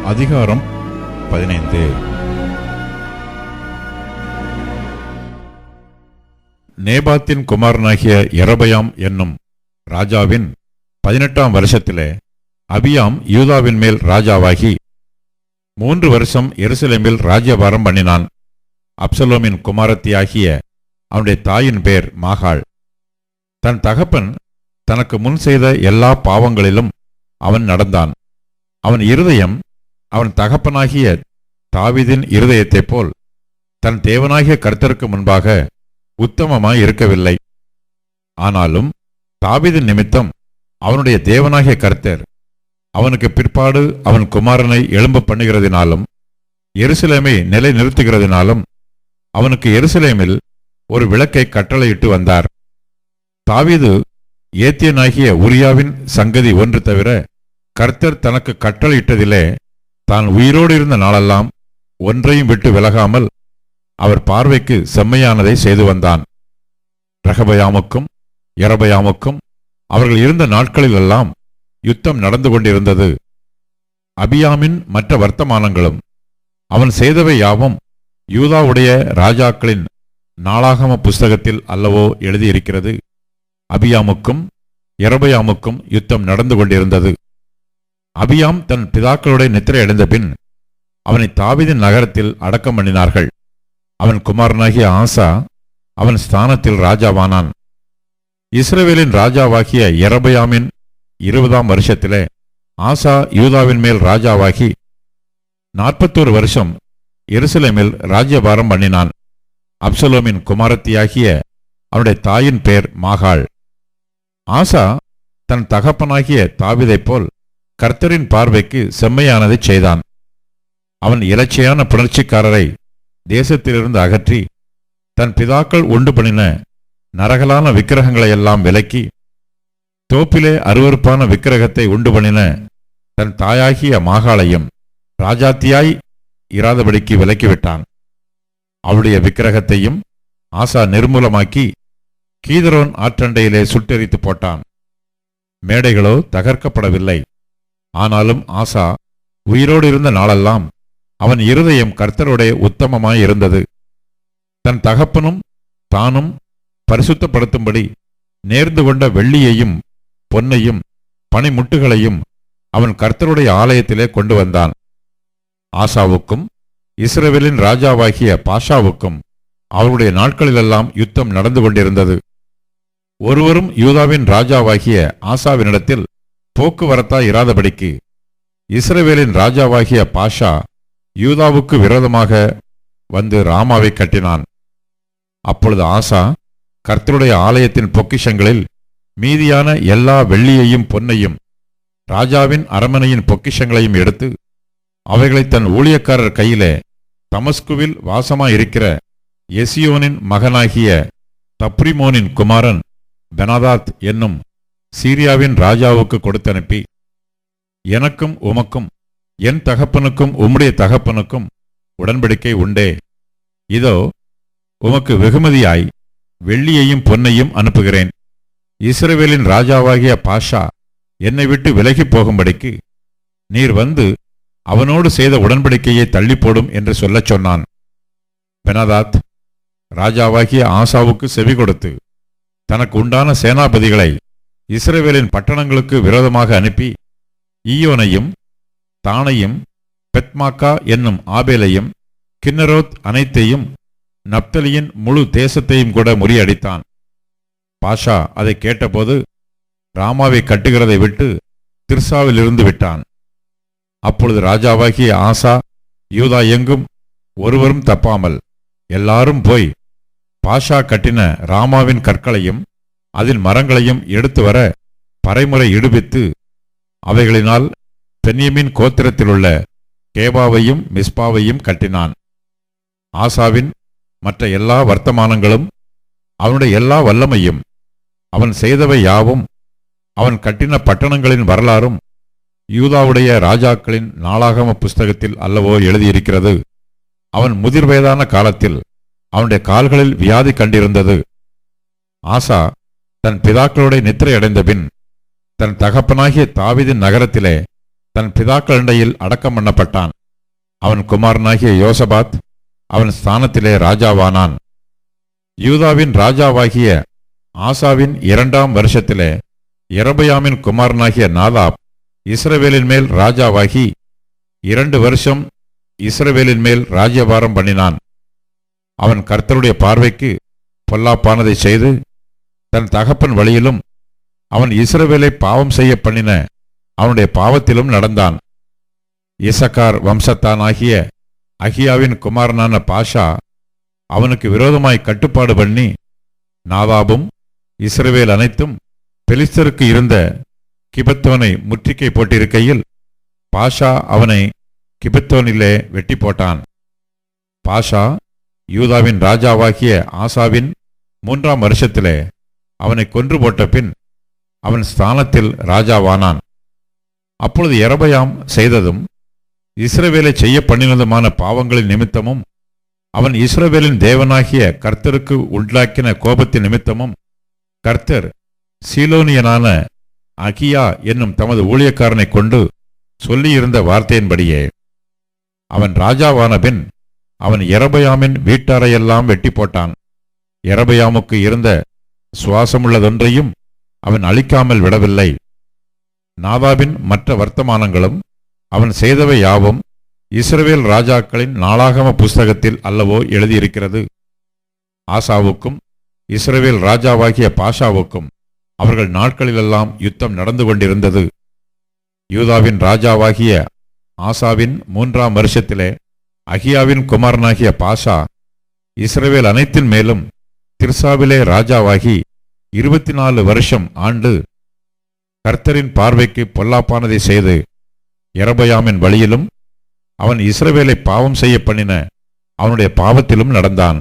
அதிகாரம் 15. நேபாத்தின் குமாரனாகிய யெரொபெயாம் என்னும் ராஜாவின் 18ஆம் வருஷத்திலே அபியாம் யூதாவின் மேல் ராஜாவாகி 3 வருஷம் எருசலேமில் ராஜ்யபாரம் பண்ணினான். அப்சலோமின் குமாரத்தியாகிய அவனுடைய தாயின் பேர் மாகாள். தன் தகப்பன் தனக்கு முன் செய்த எல்லா பாவங்களிலும் அவன் நடந்தான். அவன் இருதயம் அவன் தகப்பனாகிய தாவீதின் இருதயத்தைப் போல் தன் தேவனாகிய கர்த்தருக்கு முன்பாக உத்தமமாய் இருக்கவில்லை. ஆனாலும் தாவீதின் நிமித்தம் அவனுடைய தேவனாகிய கர்த்தர் அவனுக்கு பிற்பாடு அவன் குமாரனை எழும்ப பண்ணுகிறதினாலும் எருசலேமை நிலை நிறுத்துகிறதினாலும் அவனுக்கு எருசலேமில் ஒரு விளக்கை கட்டளையிட்டு வந்தார். தாவீது ஏத்தியனாகிய உரியாவின் சங்கதி ஒன்று தவிர கர்த்தர் தனக்கு கட்டளையிட்டதிலே தான் உயிரோடு இருந்த நாளெல்லாம் ஒன்றையும் விட்டு விலகாமல் அவர் பார்வைக்கு செம்மையானதை செய்து வந்தான். ரெகொபெயாமுக்கும் யெரொபெயாமுக்கும் அவர்கள் இருந்த நாட்களிலெல்லாம் யுத்தம் நடந்து கொண்டிருந்தது. அபியாமின் மற்ற வர்த்தமானங்களும் அவன் செய்தவை யாவும் யூதாவுடைய ராஜாக்களின் நாளாகம புஸ்தகத்தில் அல்லவோ எழுதியிருக்கிறது. அபியாமுக்கும் யெரொபெயாமுக்கும் யுத்தம் நடந்து கொண்டிருந்தது. அபியாம் தன் பிதாக்களுடைய நித்திரை அடைந்த பின் அவனை தாவீதின் நகரத்தில் அடக்கம் பண்ணினார்கள். அவன் குமாரனாகிய ஆசா அவன் ஸ்தானத்தில் ராஜாவானான். இஸ்ரவேலின் ராஜாவாகிய யெரொபெயாமின் 20ஆம் வருஷத்திலே ஆசா யூதாவின் மேல் ராஜாவாகி 41 வருஷம் எருசலேமில் ராஜ்யபாரம் பண்ணினான். அப்சலோமின் குமாரத்தியாகிய அவனுடைய தாயின் பேர் மாகாள். ஆசா தன் தகப்பனாகிய தாவீதைப் போல் கர்த்தரின் பார்வைக்கு செம்மையானதை செய்தான். அவன் இலச்சையான புணர்ச்சிக்காரரை தேசத்திலிருந்து அகற்றி தன் பிதாக்கள் உண்டு பண்ணின நரகலான விக்கிரகங்களையெல்லாம் விலக்கி தோப்பிலே அருவருப்பான விக்கிரகத்தை உண்டு பண்ணின தன் தாயாகிய மாகாளையும் ராஜாத்தியாய் இராதபடிக்கு விலக்கிவிட்டான். அவளுடைய விக்கிரகத்தையும் ஆசா நிர்மூலமாக்கி கீதரோன் ஆற்றண்டையிலே சுட்டெரித்து போட்டான். மேடைகளோ தகர்க்கப்படவில்லை. ஆனாலும் ஆசா உயிரோடு இருந்த நாளெல்லாம் அவன் இருதயம் கர்த்தருடைய உத்தமமாயிருந்தது. தன் தகப்பனும் தானும் பரிசுத்தப்படுத்தும்படி நேர்ந்து கொண்ட வெள்ளியையும் பொன்னையும் பனிமுட்டுகளையும் அவன் கர்த்தருடைய ஆலயத்திலே கொண்டு வந்தான். ஆசாவுக்கும் இஸ்ரவேலின் ராஜாவாகிய பாஷாவுக்கும் அவருடைய நாட்களிலெல்லாம் யுத்தம் நடந்து கொண்டிருந்தது. ஒருவரும் யூதாவின் ராஜாவாகிய ஆசாவினிடத்தில் போக்குவரத்தாய் இராதபடிக்கு இஸ்ரவேலின் ராஜாவாகிய பாஷா யூதாவுக்கு விரோதமாக வந்து ராமாவை கட்டினான். அப்பொழுது ஆசா கர்த்தருடைய ஆலயத்தின் பொக்கிஷங்களில் மீதியான எல்லா வெள்ளியையும் பொன்னையும் ராஜாவின் அரமனையின் பொக்கிஷங்களையும் எடுத்து அவைகளை தன் ஊழியக்காரர் கையிலே தமஸ்குவில் வாசமாயிருக்கிற எசியோனின் மகனாகிய தப்ரிமோனின் குமாரன் பெனாதாத் என்னும் சீரியாவின் ராஜாவுக்கு கொடுத்தனுப்பி, எனக்கும் உமக்கும் என் தகப்பனுக்கும் உம்முடைய தகப்பனுக்கும் உடன்படிக்கை உண்டே. இதோ உமக்கு வெகுமதியாய் வெள்ளியையும் பொன்னையும் அனுப்புகிறேன். இஸ்ரவேலின் ராஜாவாகிய பாஷா என்னை விட்டு விலகி போகும்படிக்கு நீர் வந்து அவனோடு செய்த உடன்படிக்கையை தள்ளி போடும் என்று சொல்லச் சொன்னான். பெனாதாத் ராஜாவாகிய ஆசாவுக்கு செவி கொடுத்து தனக்கு உண்டான சேனாபதிகளை இஸ்ரவேலின் பட்டணங்களுக்கு விரோதமாக அனுப்பி ஈயோனையும் தானையும் பெத்மாக்கா என்னும் ஆபேலையும் கின்னரோத் அனைத்தையும் நப்தலியின் முழு தேசத்தையும் கூட முறியடித்தான். பாஷா அதை கேட்டபோது ராமாவை கட்டுகிறதை விட்டு திர்சாவிலிருந்து விட்டான். அப்பொழுது ராஜாவாகிய ஆசா யூதா எங்கும் ஒருவரும் தப்பாமல் எல்லாரும் போய் பாஷா கட்டின ராமாவின் கற்களையும் அதன் மரங்களையும் எடுத்து வர பறைமுறை இடுபித்து அவைகளினால் பென்யமீன் கோத்திரத்திலுள்ள கேபாவையும் மிஸ்பாவையும் கட்டினான். ஆசாவின் மற்ற எல்லா வர்த்தமானங்களும் அவனுடைய எல்லா வல்லமையும் அவன் செய்தவை யாவும் அவன் கட்டின பட்டணங்களின் வரலாறும் யூதாவுடைய ராஜாக்களின் நாளாகம புஸ்தகத்தில் அல்லவோ எழுதியிருக்கிறது. அவன் முதிர் வயதான காலத்தில் அவனுடைய கால்களில் வியாதி கண்டிருந்தது. ஆசா தன் பிதாக்களுடைய நித்திரை அடைந்த பின் தன் தகப்பனாகிய தாவீதின் நகரத்திலே தன் பிதாக்களிடையில் அடக்கம் பண்ணப்பட்டான். அவன் குமாரனாகிய யோசபாத் அவன் ஸ்தானத்திலே ராஜாவானான். யூதாவின் ராஜாவாகிய ஆசாவின் 2ஆம் வருஷத்திலே யெரொபெயாமின் குமாரனாகிய நாதாப் இஸ்ரவேலின் மேல் ராஜாவாகி 2 வருஷம் இஸ்ரவேலின் மேல் ராஜ்யபாரம் பண்ணினான். அவன் கர்த்தருடைய பார்வைக்கு பொல்லாப்பானதை செய்து தன் தகப்பன் வழியிலும் அவன் இஸ்ரவேலை பாவம் செய்ய பண்ணின அவனுடைய பாவத்திலும் நடந்தான். இசக்கார் வம்சத்தானாகிய அகியாவின் குமாரனான பாஷா அவனுக்கு விரோதமாய் கட்டுப்பாடு பண்ணி நாதாபும் இஸ்ரவேல் அனைத்தும் பெலிஸ்தருக்கு இருந்த கிபெத்தோனை முற்றுகை போட்டிருக்கையில் பாஷா அவனை கிபெத்தோனிலே வெட்டி போட்டான். பாஷா யூதாவின் ராஜாவாகிய ஆசாவின் 3ஆம் வருஷத்திலே அவனை கொன்று போட்ட பின் அவன் ஸ்தானத்தில் ராஜாவானான். அப்பொழுது யெரொபெயாம் செய்ததும் இஸ்ரவேலை செய்ய பண்ணினதுமான பாவங்களின் நிமித்தமும் அவன் இஸ்ரவேலின் தேவனாகிய கர்த்தருக்கு உண்டாக்கின கோபத்தின் நிமித்தமும் கர்த்தர் சீலோனியனான அகியா என்னும் தமது ஊழியக்காரனை கொண்டு சொல்லியிருந்த வார்த்தையின்படியே அவன் ராஜாவான பின் அவன் யெரொபெயாமின் வீட்டாரையெல்லாம் வெட்டி போட்டான். யெரொபெயாமுக்கு இருந்த சுவாசமுள்ளதொன்றையும் அவன் அழிக்காமல் விடவில்லை. நாதாபின் மற்ற வர்த்தமானங்களும் அவன் செய்தவை யாவும் இஸ்ரவேல் ராஜாக்களின் நாளாகம புஸ்தகத்தில் அல்லவோ எழுதியிருக்கிறது. ஆசாவுக்கும் இஸ்ரவேல் ராஜாவாகிய பாஷாவுக்கும் அவர்கள் நாட்களிலெல்லாம் யுத்தம் நடந்து கொண்டிருந்தது. யூதாவின் ராஜாவாகிய ஆசாவின் 3ஆம் வருஷத்திலே அகியாவின் குமாரனாகிய பாஷா இஸ்ரவேல் அனைத்தின் மேலும் திர்சாவிலே ராஜாவாகி 24 வருஷம் ஆண்டு கர்த்தரின் பார்வைக்கு பொல்லாப்பானதை செய்து யெரொபெயாமின் வழியிலும் அவன் இஸ்ரவேலை பாவம் செய்ய பண்ணின அவனுடைய பாவத்திலும் நடந்தான்.